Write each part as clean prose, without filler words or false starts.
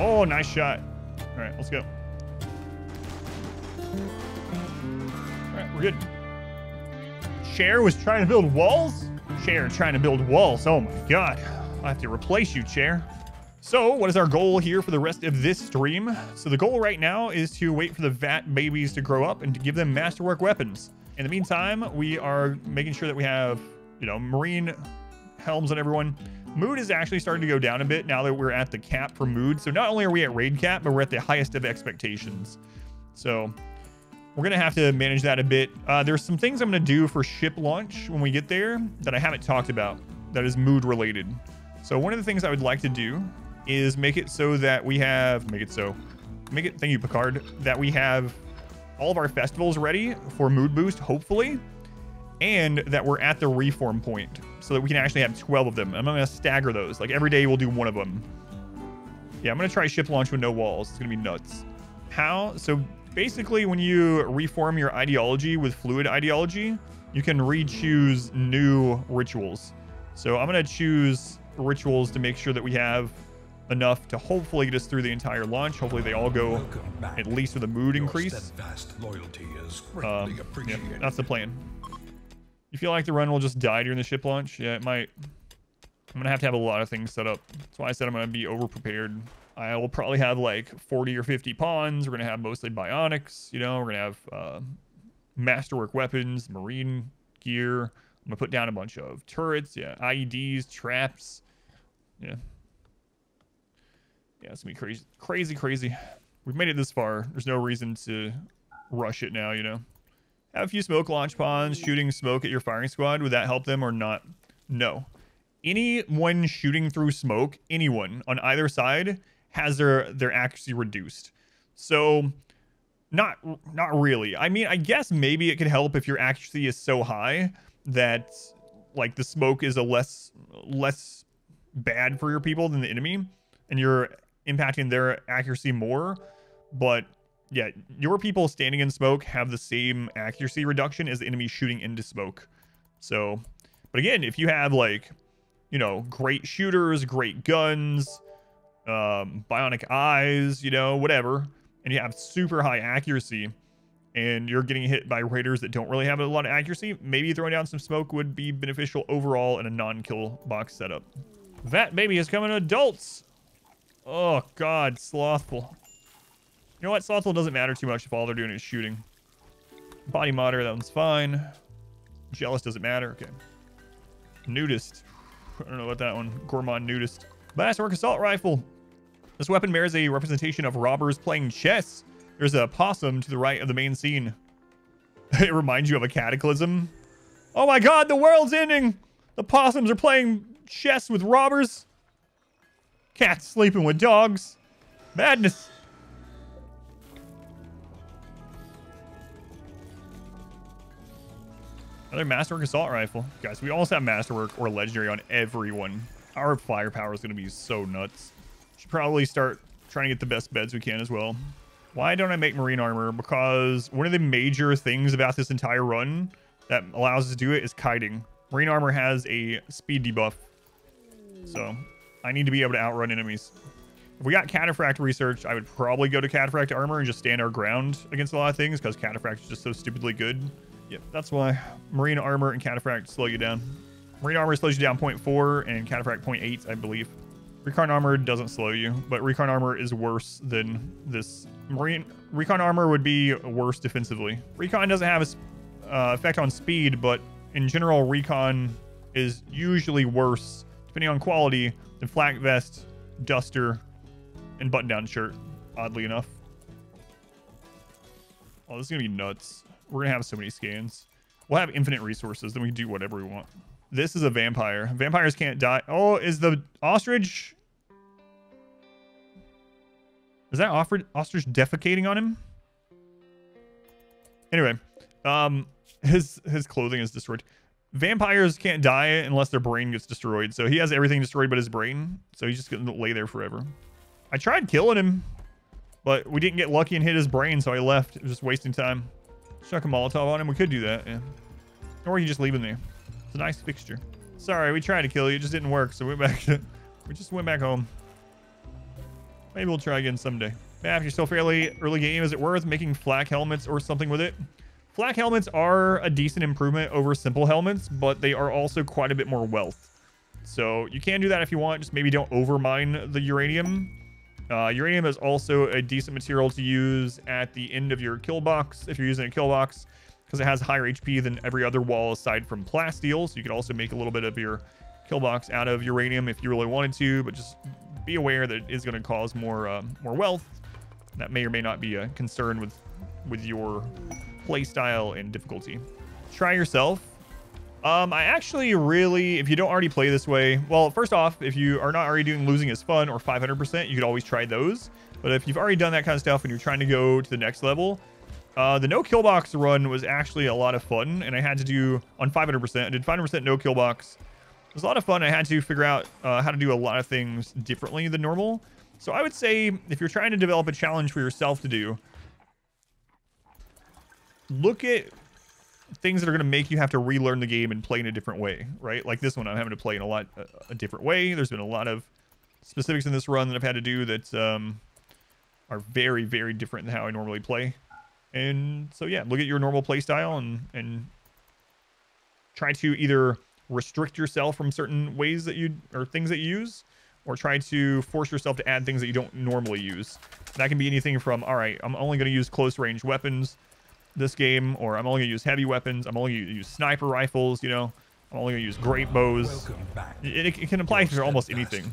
Oh, nice shot. All right, let's go. All right, we're good. Cher was trying to build walls? Cher trying to build walls. Oh my God. I have to replace you, Cher. So what is our goal here for the rest of this stream? So the goal right now is to wait for the Vat Babies to grow up and to give them masterwork weapons. In the meantime, we are making sure that we have, you know, marine helms on everyone. Mood is actually starting to go down a bit now that we're at the cap for mood. So not only are we at raid cap, but we're at the highest of expectations. So we're going to have to manage that a bit. There's some things I'm going to do for ship launch when we get there that I haven't talked about that is mood related. So one of the things I would like to do is make it so that we have, thank you, Picard, that we have all of our festivals ready for mood boost, hopefully, and that we're at the reform point so that we can actually have 12 of them. I'm going to stagger those. Like every day we'll do one of them. Yeah, I'm going to try ship launch with no walls. It's going to be nuts. How? So basically when you reform your ideology with fluid ideology, you can re-choose new rituals. So I'm going to choose rituals to make sure that we have enough to hopefully get us through the entire launch. Hopefully they all go at least with a mood increase. Yeah, that's the plan. You feel like the run will just die during the ship launch? Yeah, it might. I'm gonna have a lot of things set up. That's why I said I'm gonna be over prepared. I will probably have like 40 or 50 pawns. We're gonna have mostly bionics, you know, we're gonna have masterwork weapons, marine gear. I'm gonna put down a bunch of turrets, yeah, IEDs, traps. Yeah, it's gonna be crazy. We've made it this far. There's no reason to rush it now, you know. Have a few smoke launch pawns shooting smoke at your firing squad. Would that help them or not? No. Anyone shooting through smoke, anyone on either side, has their accuracy reduced. So not really. I mean, I guess maybe it could help if your accuracy is so high that like the smoke is a less bad for your people than the enemy, and you're impacting their accuracy more. But yeah, your people standing in smoke have the same accuracy reduction as the enemy shooting into smoke. So, but again, if you have like, you know, great shooters, great guns, bionic eyes, you know, whatever, and you have super high accuracy and you're getting hit by raiders that don't really have a lot of accuracy, maybe throwing down some smoke would be beneficial overall in a non-kill box setup. Vat Baby is coming adults. Oh God, Slothful. You know what? Slothful doesn't matter too much if all they're doing is shooting. Body modder, that one's fine. Jealous doesn't matter. Okay. Nudist. I don't know about that one. Gourmand Nudist. Masterwork Assault Rifle. This weapon bears a representation of robbers playing chess. There's a possum to the right of the main scene. It reminds you of a cataclysm. Oh my God, the world's ending. The possums are playing chess with robbers. Cats sleeping with dogs. Madness. Another Masterwork Assault Rifle. Guys, we almost have Masterwork or Legendary on everyone. Our firepower is going to be so nuts. Should probably start trying to get the best beds we can as well. Why don't I make Marine Armor? Because one of the major things about this entire run that allows us to do it is kiting. Marine Armor has a speed debuff. So I need to be able to outrun enemies. If we got Cataphract Research, I would probably go to Cataphract Armor and just stand our ground against a lot of things because Cataphract is just so stupidly good. Yep, that's why Marine Armor and Cataphract slow you down. Marine Armor slows you down 0.4 and Cataphract 0.8, I believe. Recon Armor doesn't slow you, but Recon Armor is worse than this. Recon Armor would be worse defensively. Recon doesn't have a effect on speed, but in general, Recon is usually worse, depending on quality, than Flak Vest, Duster, and button-down shirt, oddly enough. Oh, this is going to be nuts. We're going to have so many scans. We'll have infinite resources, then we can do whatever we want. This is a vampire. Vampires can't die. Oh, is the ostrich... Is that ostrich defecating on him? Anyway, his clothing is destroyed. Vampires can't die unless their brain gets destroyed. So he has everything destroyed but his brain. So he's just going to lay there forever. I tried killing him, but we didn't get lucky and hit his brain, so I left. It was just wasting time. Chuck a Molotov on him. We could do that, yeah. Or you just leave him there. It's a nice fixture. Sorry, we tried to kill you. It just didn't work, so we just went back home. Maybe we'll try again someday. If you're still fairly early game, is it worth making flak helmets or something with it? Flak helmets are a decent improvement over simple helmets, but they are also quite a bit more wealth. So you can do that if you want. Just maybe don't overmine the uranium. Uranium is also a decent material to use at the end of your kill box if you're using a kill box, because it has higher HP than every other wall aside from plasteel. So you could also make a little bit of your kill box out of uranium if you really wanted to, but just be aware that it is going to cause more wealth. That may or may not be a concern with your play style and difficulty. Try yourself. I actually really, if you don't already play this way, well, first off, if you are not already doing losing is fun or 500%, you could always try those. But if you've already done that kind of stuff and you're trying to go to the next level, the no kill box run was actually a lot of fun, and I had to do on 500%. I did 500% no kill box. It was a lot of fun. I had to figure out how to do a lot of things differently than normal. So I would say if you're trying to develop a challenge for yourself to do, look at things that are going to make you have to relearn the game and play in a different way, right? Like this one, I'm having to play in a different way. There's been a lot of specifics in this run that I've had to do that are very, very different than how I normally play. And so, yeah, look at your normal play style and try to either restrict yourself from certain ways that or things that you use, or try to force yourself to add things that you don't normally use. That can be anything from, all right, I'm only going to use close range weapons this game, or I'm only going to use heavy weapons. I'm only going to use sniper rifles, you know. I'm only going to use great bows. It can apply to almost anything.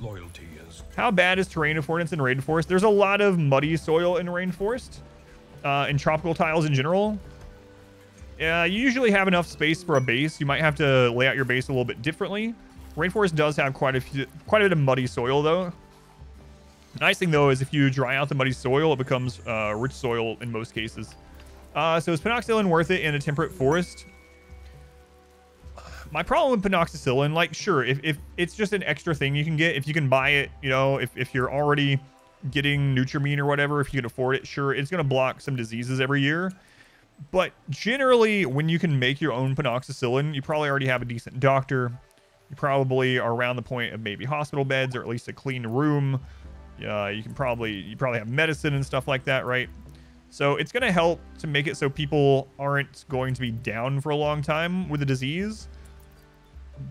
How bad is terrain affordance in rainforest? There's a lot of muddy soil in rainforest, and tropical tiles in general. You usually have enough space for a base. You might have to lay out your base a little bit differently. Rainforest does have quite a bit of muddy soil, though. The nice thing, though, is if you dry out the muddy soil, it becomes rich soil in most cases. So is penoxycillin worth it in a temperate forest? My problem with penoxycillin, like, sure, if it's just an extra thing you can get, if you can buy it, you know, if you're already getting Nutrimine or whatever, if you can afford it, sure, it's going to block some diseases every year. But generally, when you can make your own penoxycillin, you probably already have a decent doctor. You probably are around the point of maybe hospital beds or at least a clean room. You probably have medicine and stuff like that, right? So it's going to help to make it so people aren't going to be down for a long time with the disease.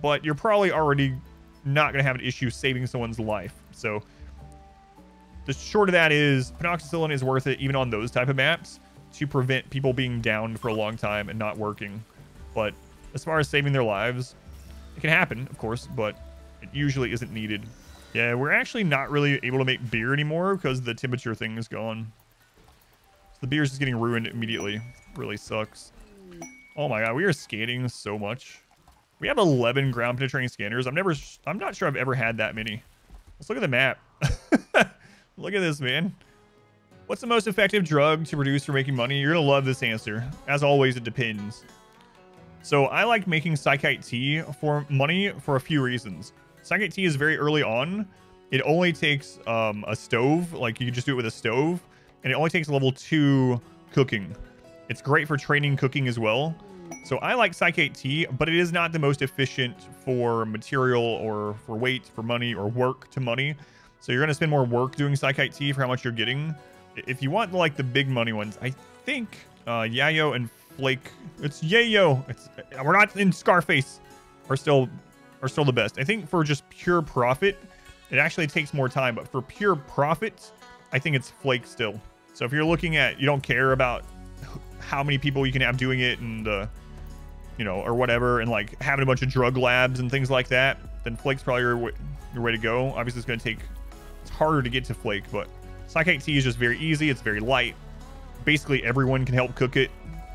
But you're probably already not going to have an issue saving someone's life. So the short of that is penoxycillin is worth it even on those type of maps to prevent people being down for a long time and not working. But as far as saving their lives, it can happen, of course, but it usually isn't needed. Yeah, we're actually not really able to make beer anymore because the temperature thing is gone. So the beer's just getting ruined immediately. Really sucks. Oh my god, we are scanning so much. We have 11 ground penetrating scanners. I'm not sure I've ever had that many. Let's look at the map. Look at this, man. What's the most effective drug to produce for making money? You're gonna love this answer. As always, it depends. So I like making Psychite tea for money for a few reasons. Psychite tea is very early on. It only takes a stove. Like, you can just do it with a stove. And it only takes level 2 cooking. It's great for training cooking as well. So I like Psychite tea, but it is not the most efficient for material or for weight, for money, or work to money. So you're going to spend more work doing Psychite tea for how much you're getting. If you want, like, the big money ones, I think Yayo and Flake, it's Yayo, we're not in Scarface, are still the best. I think for just pure profit, it actually takes more time, but for pure profit, I think it's Flake still. So if you're looking at, you don't care about how many people you can have doing it and you know, or whatever, and like having a bunch of drug labs and things like that, then Flake's probably your way to go. Obviously, it's harder to get to Flake, but Psychite tea is just very easy. It's very light. Basically, everyone can help cook it.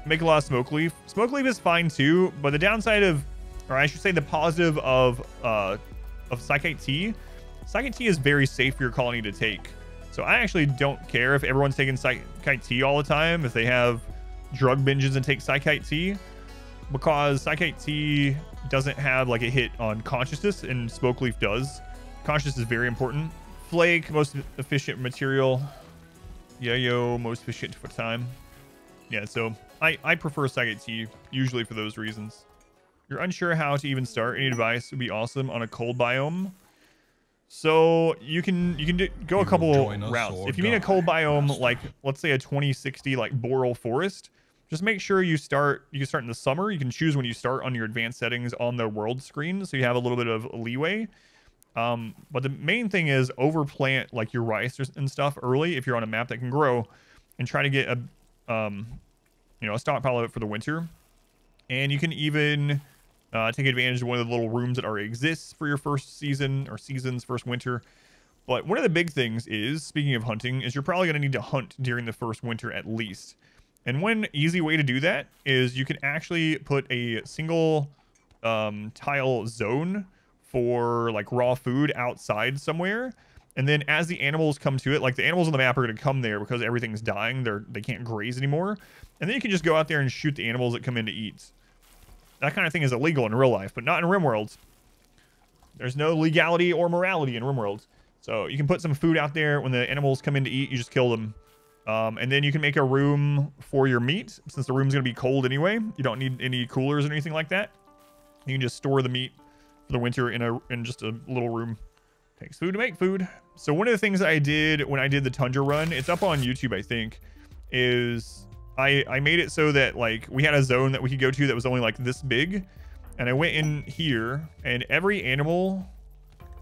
Make a lot of smoke leaf. Smoke leaf is fine too, but the downside of, or I should say the positive of Psychite tea is very safe for your colony to take. So I actually don't care if everyone's taking Psychite tea all the time, if they have drug binges and take Psychite tea, because Psychite tea doesn't have like a hit on consciousness, and smoke leaf does. Consciousness is very important. Flake, most efficient material. Yayo, most efficient for time. Yeah, so I prefer Psychite tea, usually for those reasons. You're unsure how to even start. Any advice would be awesome on a cold biome. So you can go a couple routes. If you mean a cold biome, like let's say a 2060 like boreal forest, just make sure you start in the summer. You can choose when you start on your advanced settings on the world screen, so you have a little bit of leeway. But the main thing is overplant like your rice and stuff early if you're on a map that can grow, and try to get a a stockpile of it for the winter. And you can even take advantage of one of the little rooms that already exists for your first season or season's first winter. But one of the big things is, speaking of hunting, is you're probably going to need to hunt during the first winter at least. And one easy way to do that is you can actually put a single tile zone for like raw food outside somewhere. And then as the animals come to it, like the animals on the map are going to come there because everything's dying. They can't graze anymore. And then you can just go out there and shoot the animals that come in to eat. That kind of thing is illegal in real life, but not in RimWorld. There's no legality or morality in RimWorld. So you can put some food out there. When the animals come in to eat, you just kill them. And then you can make a room for your meat. Since the room's going to be cold anyway, you don't need any coolers or anything like that. You can just store the meat for the winter in just a little room. Takes food to make food. So one of the things that I did when I did the Tundra Run, it's up on YouTube, I think, is I made it so that like we had a zone that we could go to that was only like this big. And I went in here, and every animal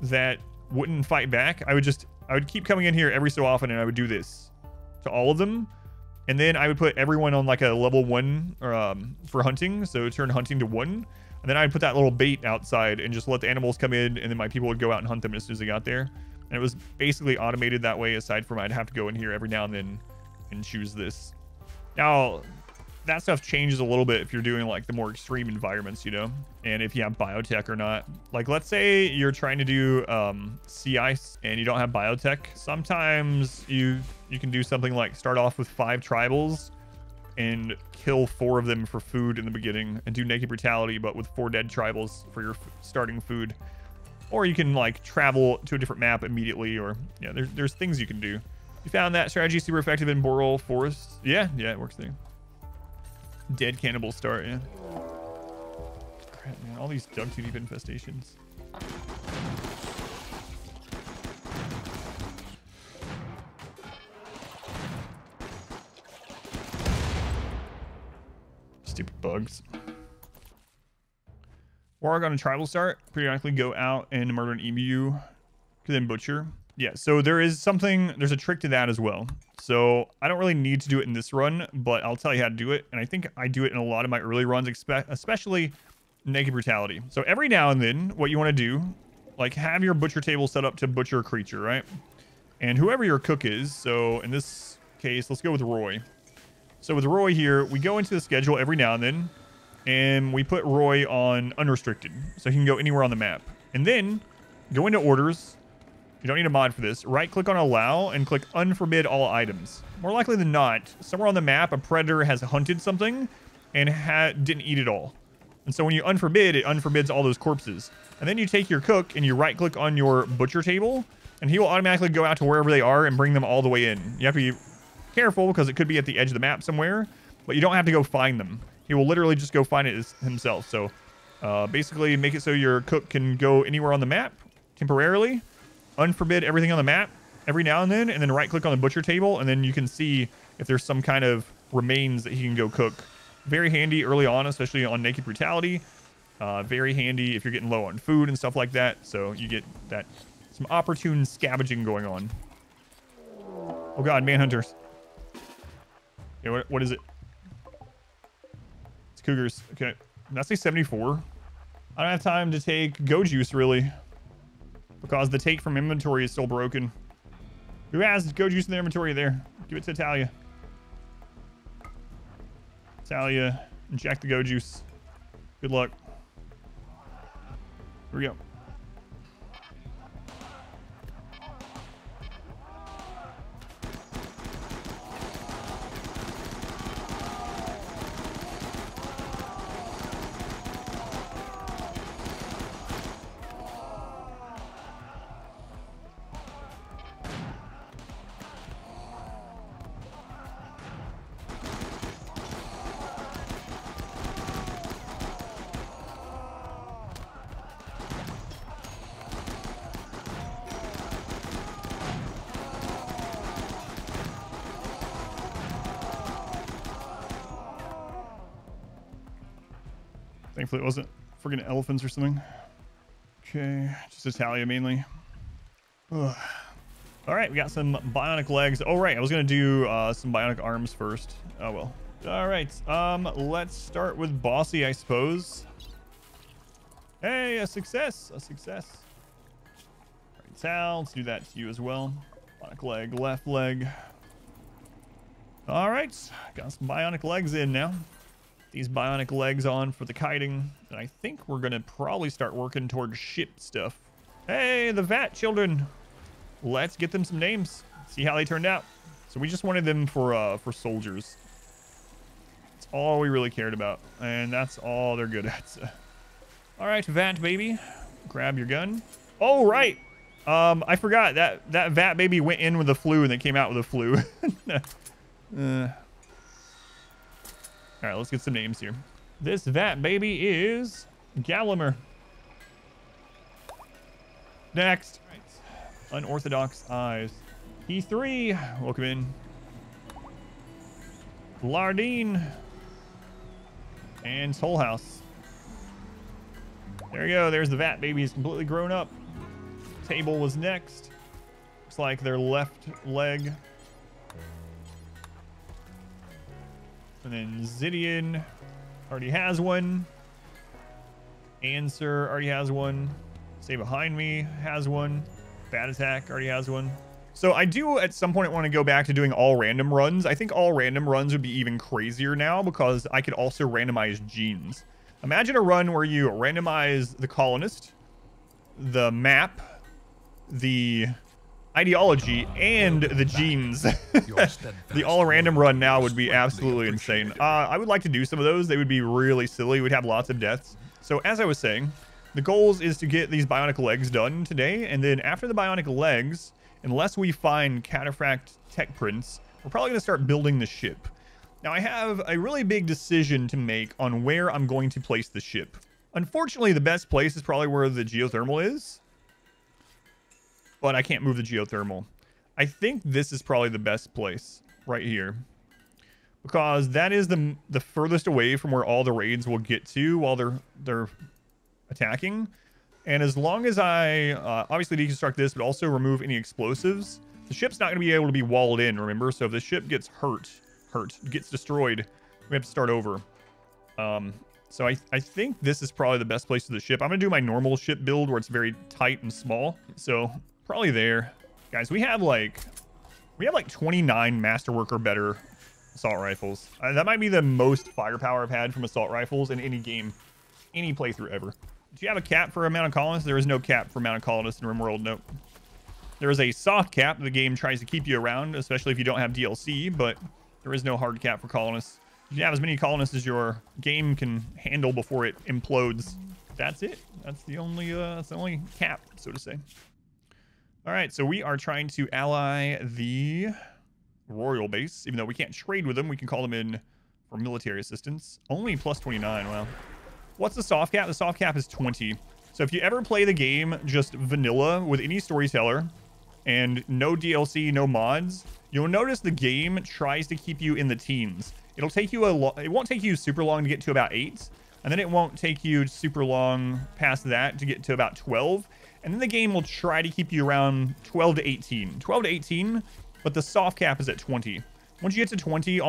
that wouldn't fight back, I would keep coming in here every so often, and I would do this to all of them. And then I would put everyone on like a level 1 for hunting. So turn hunting to 1. And then I'd put that little bait outside and just let the animals come in, and then my people would go out and hunt them as soon as they got there. And it was basically automated that way, aside from I'd have to go in here every now and then and choose this. Now, that stuff changes a little bit if you're doing like the more extreme environments, and if you have biotech or not. Like, let's say you're trying to do sea ice and you don't have biotech. Sometimes you can do something like start off with 5 tribals and kill 4 of them for food in the beginning, and do naked brutality, but with 4 dead tribals for your starting food. Or you can like travel to a different map immediately, or there's things you can do. You found that strategy super effective in boreal forests? Yeah, it works there. Dead cannibal start, yeah. Crap, man, all these dug too deep infestations. Stupid bugs. Warg on a tribal start. Periodically go out and murder an emu. Then butcher. Yeah, so there's a trick to that as well. So I don't really need to do it in this run, but I'll tell you how to do it. And I think I do it in a lot of my early runs, especially naked brutality. So every now and then, what you want to do, like have your butcher table set up to butcher a creature, right? And whoever your cook is, so in this case, let's go with Roy. So with Roy here, we go into the schedule every now and then, and we put Roy on unrestricted, so he can go anywhere on the map. And then go into orders. You don't need a mod for this. Right click on allow and click unforbid all items. More likely than not, somewhere on the map, a predator has hunted something and didn't eat it all. And so when you unforbid, it unforbids all those corpses. And then you take your cook and you right click on your butcher table, and he will automatically go out to wherever they are and bring them all the way in. You have to be careful because it could be at the edge of the map somewhere, but you don't have to go find them. He will literally just go find it himself. So basically make it so your cook can go anywhere on the map temporarily. Unforbid everything on the map every now and then right click on the butcher table, and then you can see if there's some kind of remains that he can go cook. Very handy early on, especially on naked brutality. Very handy if you're getting low on food and stuff like that. So you get some opportune scavenging going on. Oh god, manhunters. Okay, what is it? It's cougars. Okay, that's a 74. I don't have time to take go juice really, because the take from inventory is still broken. Who has go juice in their inventory there? Give it to Talia. Talia, inject the go juice. Good luck. Here we go. Thankfully it wasn't friggin' elephants or something. Okay, just Italia mainly. Ugh. All right, we got some bionic legs. Oh, right, I was gonna do some bionic arms first. Oh, well. All right, let's start with Bossy, I suppose. Hey, a success, a success. Right, Sal, let's do that to you as well. Bionic leg, left leg. All right, got some bionic legs in now. These bionic legs on for the kiting. And I think we're gonna probably start working towards ship stuff. Hey, the Vat children. Let's get them some names. See how they turned out. So we just wanted them for soldiers. That's all we really cared about. And that's all they're good at. So. All right, Vat baby. Grab your gun. Oh, right. I forgot that Vat baby went in with the flu and they came out with the flu. All right, let's get some names here. This Vat baby is Gallimer. Next. Unorthodox eyes. E3. Welcome in. Lardine. And Toll House. There you go. There's the Vat babies completely grown up. Table was next. Looks like their left leg. And then Zidian already has one. Answer already has one. Stay behind me has one. Bad attack already has one. So I do at some point want to go back to doing all random runs. I think all random runs would be even crazier now because I could also randomize genes. Imagine a run where you randomize the colonist, the map, the ideology, and the genes. The all random run now would be absolutely insane. I would like to do some of those. They would be really silly. We'd have lots of deaths. So as I was saying, the goals is to get these bionic legs done today. And then after the bionic legs, unless we find cataphract tech prints, we're probably going to start building the ship. Now I have a really big decision to make on where I'm going to place the ship. Unfortunately, the best place is probably where the geothermal is. But I can't move the geothermal. I think this is probably the best place right here. Because that is the furthest away from where all the raids will get to while they're attacking. And as long as I obviously deconstruct this, but also remove any explosives, the ship's not going to be able to be walled in, remember? So if the ship gets gets destroyed, we have to start over. So I think this is probably the best place for the ship. I'm going to do my normal ship build where it's very tight and small. So probably there. Guys, we have like 29 masterwork or better assault rifles. That might be the most firepower I've had from assault rifles in any game, any playthrough ever. Do you have a cap for a mounted colonist? There is no cap for mounted colonists in RimWorld. Nope. There is a soft cap. The game tries to keep you around, especially if you don't have DLC, but there is no hard cap for colonists. You have as many colonists as your game can handle before it implodes. That's it. That's the only cap, so to say. All right, so we are trying to ally the royal base. Even though we can't trade with them, we can call them in for military assistance. Only plus 29. Wow. What's the soft cap? The soft cap is 20. So if you ever play the game just vanilla with any storyteller and no DLC, no mods, you'll notice the game tries to keep you in the teens. It'll take you it won't take you super long to get to about 8, and then it won't take you super long past that to get to about 12, and then the game will try to keep you around 12 to 18. 12 to 18, but the soft cap is at 20. Once you get to 20,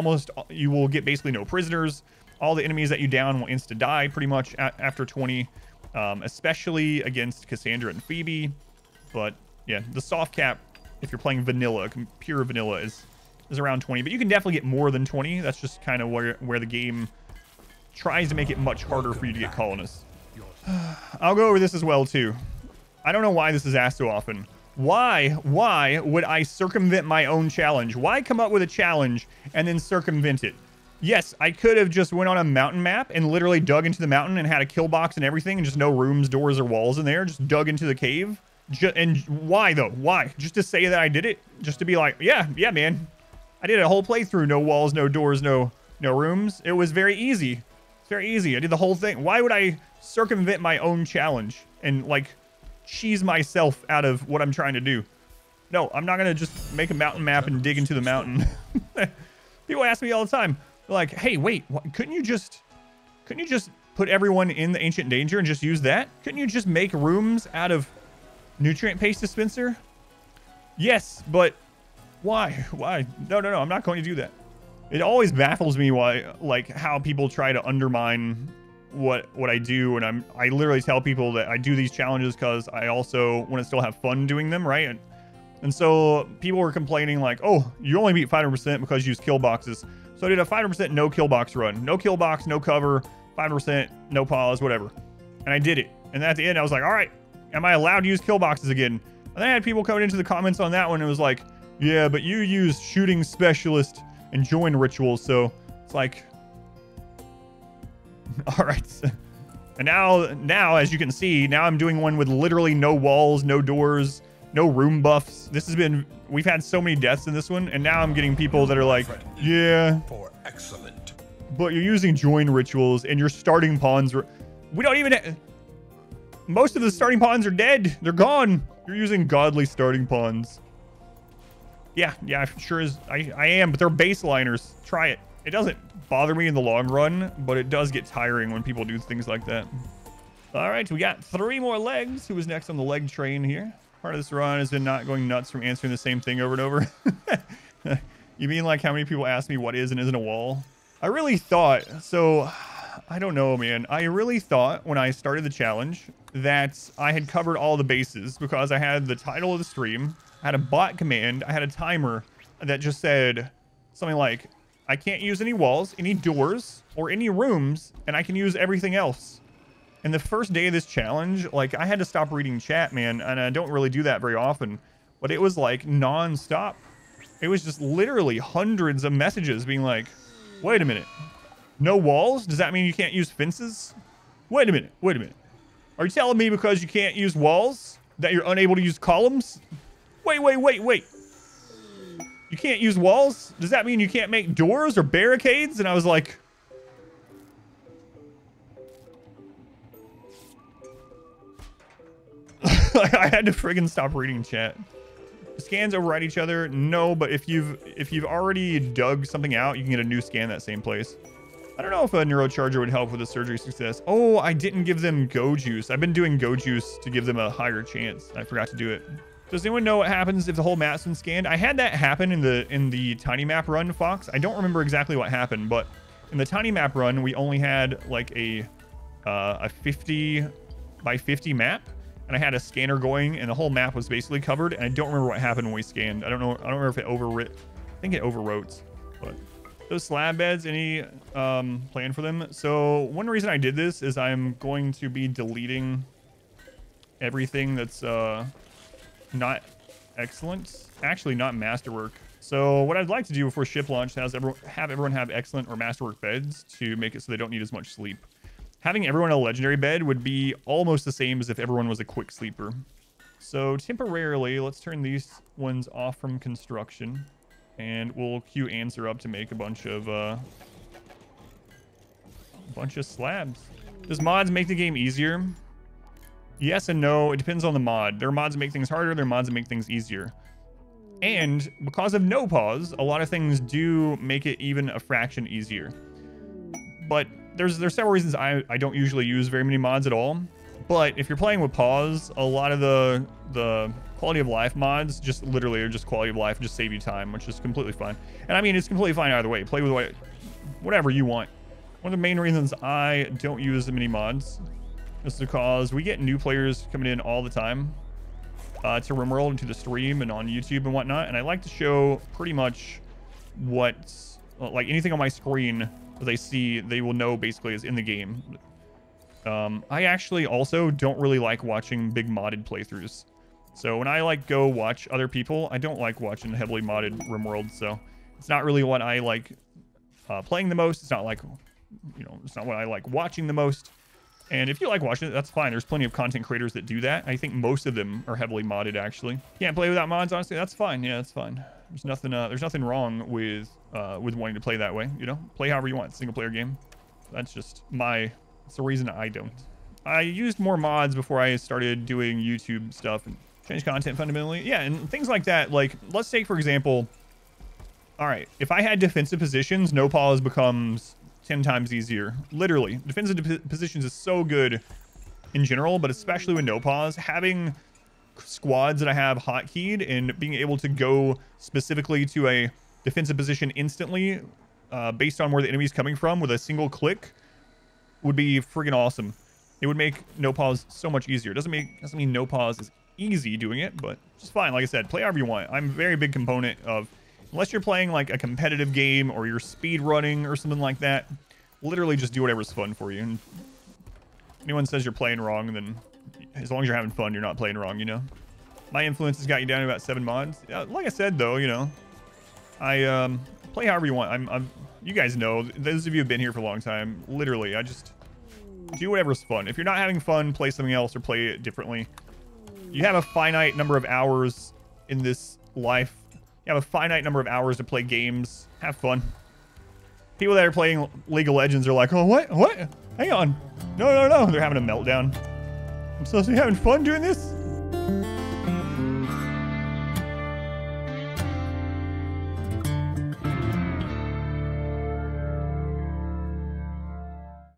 you will get basically no prisoners. All the enemies that you down will insta die pretty much after 20, especially against Cassandra and Phoebe. But yeah, the soft cap, if you're playing vanilla, pure vanilla, is around 20. But you can definitely get more than 20. That's just kind of where the game tries to make it much harder for you to get colonists. I'll go over this as well too. I don't know why this is asked so often. Why would I circumvent my own challenge? Why come up with a challenge and then circumvent it? Yes, I could have just went on a mountain map and literally dug into the mountain and had a kill box and everything and just no rooms, doors, or walls in there. Just dug into the cave. And why though? Why? Just to say that I did it? Just to be like, yeah, man. I did a whole playthrough. No walls, no doors, no rooms. It was very easy. It's very easy. I did the whole thing. Why would I circumvent my own challenge and like cheese myself out of what I'm trying to do? No, I'm not going to just make a mountain map and dig into the mountain. People ask me all the time. Like, hey, wait, couldn't you just put put everyone in the ancient danger and just use that? Couldn't you just make rooms out of nutrient paste dispenser? Yes, but why? Why? No, I'm not going to do that. It always baffles me why, like, how people try to undermine what I do, and I literally tell people that I do these challenges because I also want to still have fun doing them, right? And so people were complaining like, oh, you only beat 500% because you use kill boxes. So I did a 500% no kill box run. No kill box, no cover, 5%, no pause, whatever. And I did it. And at the end, I was like, all right, am I allowed to use kill boxes again? And then I had people coming into the comments on that one. And it was like, yeah, but you use shooting specialist and join rituals. So it's like, all right. And now, as you can see, now I'm doing one with literally no walls, no doors, no room buffs. This has been, we've had so many deaths in this one, and now I'm getting people that are like, yeah, excellent. But you're using join rituals and your starting pawns. We don't even, most of the starting pawns are dead. They're gone. You're using godly starting pawns. Yeah, sure is. I am, but they're baseliners. Try it. It doesn't bother me in the long run, but it does get tiring when people do things like that. All right, we got 3 more legs. Who is next on the leg train here? Part of this run has been not going nuts from answering the same thing over and over. You mean like how many people ask me what is and isn't a wall? I really thought, so I don't know, man. I really thought when I started the challenge that I had covered all the bases because I had the title of the stream, I had a bot command, I had a timer that just said something like, I can't use any walls, any doors, or any rooms, and I can use everything else. And the first day of this challenge, like, I had to stop reading chat, man, and I don't really do that very often, but it was like non-stop. It was just literally hundreds of messages being like, wait a minute, no walls? Does that mean you can't use fences? Wait a minute. Are you telling me because you can't use walls that you're unable to use columns? Wait. You can't use walls? Does that mean you can't make doors or barricades? And I was like, I had to friggin' stop reading chat. Scans override each other? No, but if you've already dug something out, you can get a new scan that same place. I don't know if a neurocharger would help with the surgery success. Oh, I didn't give them go juice. I've been doing go juice to give them a higher chance. I forgot to do it. Does anyone know what happens if the whole map's been scanned? I had that happen in the tiny map run, Fox. I don't remember exactly what happened, but in the tiny map run, we only had like a 50 by 50 map, and I had a scanner going, and the whole map was basically covered. And I don't remember what happened when we scanned. I don't remember if it overwrit. I think it overwrote. But those slab beds, any plan for them? So one reason I did this is I'm going to be deleting everything that's not excellent, actually not masterwork. So what I'd like to do before ship launch is have everyone have excellent or masterwork beds to make it so they don't need as much sleep. Having everyone a legendary bed would be almost the same as if everyone was a quick sleeper. So temporarily, let's turn these ones off from construction, and we'll queue Answer up to make a bunch of slabs. Does mods make the game easier? Yes and no. It depends on the mod. There are mods that make things harder. There are mods that make things easier. And because of no pause, a lot of things do make it even a fraction easier. But there's several reasons I don't usually use very many mods at all. But if you're playing with pause, a lot of the quality of life mods just literally are just quality of life, just save you time, which is completely fine. And I mean, it's completely fine either way. Play with whatever you want. One of the main reasons I don't use many mods is because we get new players coming in all the time to RimWorld and to the stream and on YouTube and whatnot. And I like to show pretty much what's like anything on my screen that they see, they will know basically is in the game. I actually also don't really like watching big modded playthroughs. So when I like go watch other people, I don't like watching heavily modded RimWorld. So it's not really what I like playing the most. It's not like, you know, it's not what I like watching the most. And if you like watching it, that's fine. There's plenty of content creators that do that. I think most of them are heavily modded, actually. Can't play without mods, honestly. That's fine. Yeah, that's fine. There's nothing wrong with wanting to play that way. You know, play however you want. Single player game. That's just it's the reason I don't. I used more mods before I started doing YouTube stuff and change content fundamentally. Yeah, and things like that. Like, let's take for example. All right, if I had defensive positions, no pause becomes 10 times easier. Literally. Defensive positions is so good in general, but especially with no pause. Having squads that I have hotkeyed and being able to go specifically to a defensive position instantly based on where the enemy's coming from with a single click would be friggin' awesome. It would make no pause so much easier. Doesn't mean no pause is easy doing it, but just fine. Like I said, play however you want. I'm a very big component of, unless you're playing like a competitive game or you're speed running or something like that, literally just do whatever's fun for you. And if anyone says you're playing wrong, then as long as you're having fun, you're not playing wrong, you know? My influence has got you down to about 7 mods. Like I said, though, you know, I play however you want. You guys know, those of you who've been here for a long time, literally, I just do whatever's fun. If you're not having fun, play something else or play it differently. You have a finite number of hours in this life. You have a finite number of hours to play games. Have fun. People that are playing League of Legends are like, oh, what? Hang on. No. They're having a meltdown. I'm supposed to be having fun doing this?